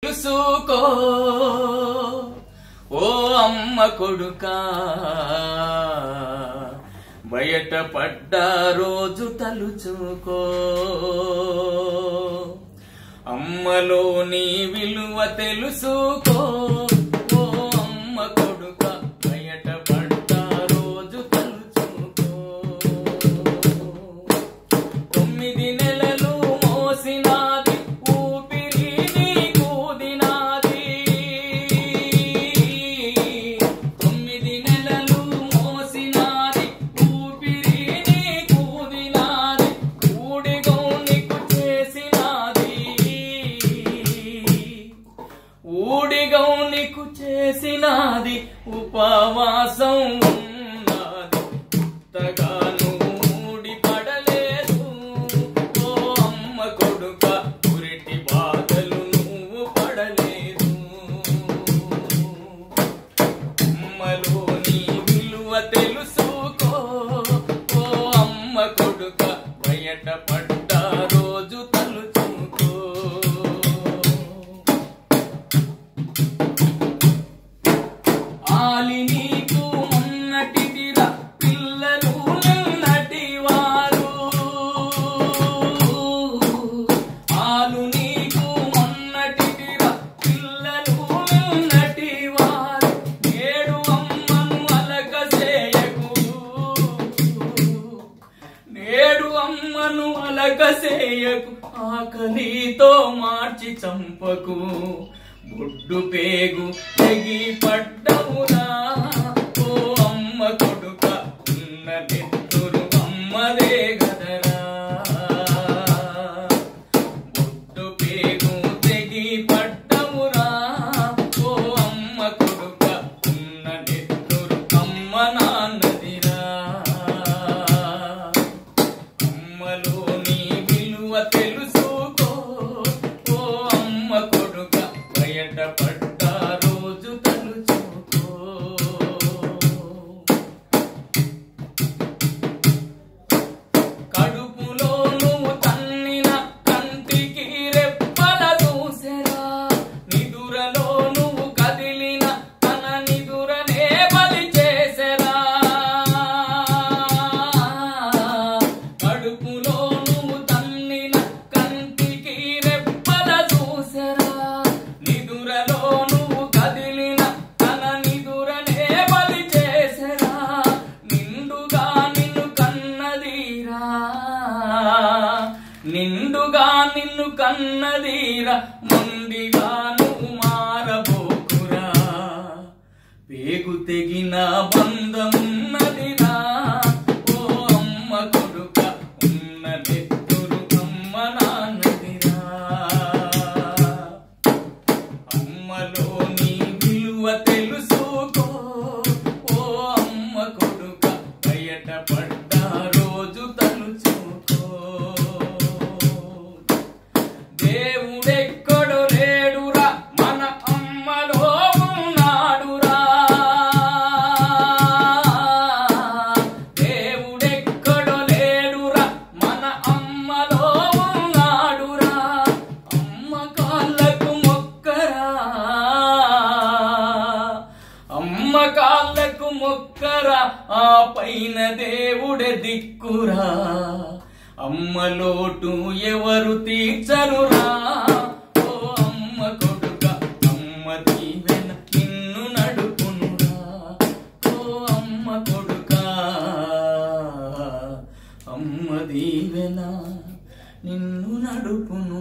తెలుసుకో ఓ అమ్మ కొడుకా, బయట పడ్డ రోజు తలుచుకో. అమ్మలోని విలువ తెలుసుకో ఓ అమ్మ కొడుకా, బయట పడ్డ రోజు తలుచుకో. 9 నెలలు మోసినాది ఊపిరి నీకు దినాది. 9 నెలలు మోసినాది ఊపిరి నీకు దినాది. ఊడిగో నీకు చేసినాది, ఊడిగో నీకు చేసినాది. ఉపవాసం ఉన్నది ఉత్తగాను ఊడి పడలేదు ఓ అమ్మ కొడుక, పురిటి బాధలు నువ్వు పడలేదు. అమ్మలోని విలువ తెలుసుకో ఓ అమ్మ కొడుక, బయట పడ్డ రోజు తలుచుకో. ఆలి నీకు మొన్నటిదిరా పిల్లలు నిన్నటి వారు. ఆలు నీకు మొన్నటిదిరా పిల్లలు నిన్నటి వారు. నేడు అమ్మను అలకసేయకు, నేడు అమ్మను అలకసేయకు. ఆకలితో మార్చి చంపకు, బొడ్డు పేగు తెగి పడ్డవురా ఓ అమ్మ కొడుక. ఉన్న నెత్తురు అమ్మదే గదరా, బొడ్డు పేగు తెగి పడ్డవురా ఓ అమ్మ కొడుక. ఉన్న నెత్తురు అమ్మ నాన్నదిరా. అమ్మలోని విలువ తెలుసుకో ఓ అమ్మ కొడుక, బయట పడ్డ రోజు తలుచుకో. కడుపులో నువ్వు తన్నిన కంటికి రెప్పల చూసెరా. నిదురలో నువ్వు కదిలిన తన నిదురనే బలి చేసెరా. కడుపులో నువ్వు తన్నిన కంటికి రెప్పల చూసెరా. నిదురలో నువ్వు కదిలిన తన నిదురనే బలి చేసెరా. నిండుగా నిన్ను కన్నదీరా, నిండుగా నిన్ను కన్నదీరా. ముండిగా నువ్వు మారబోకురా, పేగు తెగిన బంధమున్నదిరా ఓ అమ్మ కొడుక. ఉన్న నెత్తురు అమ్మ నాన్నదిరా. అమ్మలోని విలువ తెలుసుకో ఓ అమ్మ కొడుక, బయట పడ్డ రోజు తలుచుకో. దేవుడెక్కడో లేడురా, మన అమ్మలో ఉన్నాడురా. దేవుడెక్కడో లేడురా, మన అమ్మలో ఉన్నాడురా. అమ్మ కాళ్ళకు మొక్కరా, అమ్మ కాళ్ళకు మొక్కరా. ఆ పైన దేవుడే దిక్కురా. అమ్మ లోటు ఎవరు తీర్చరురా ఓ అమ్మ కొడుక. అమ్మ దీవెన నిన్ను నడుపునురా ఓ అమ్మ కొడుక. అమ్మ దీవెన నిన్ను నడుపును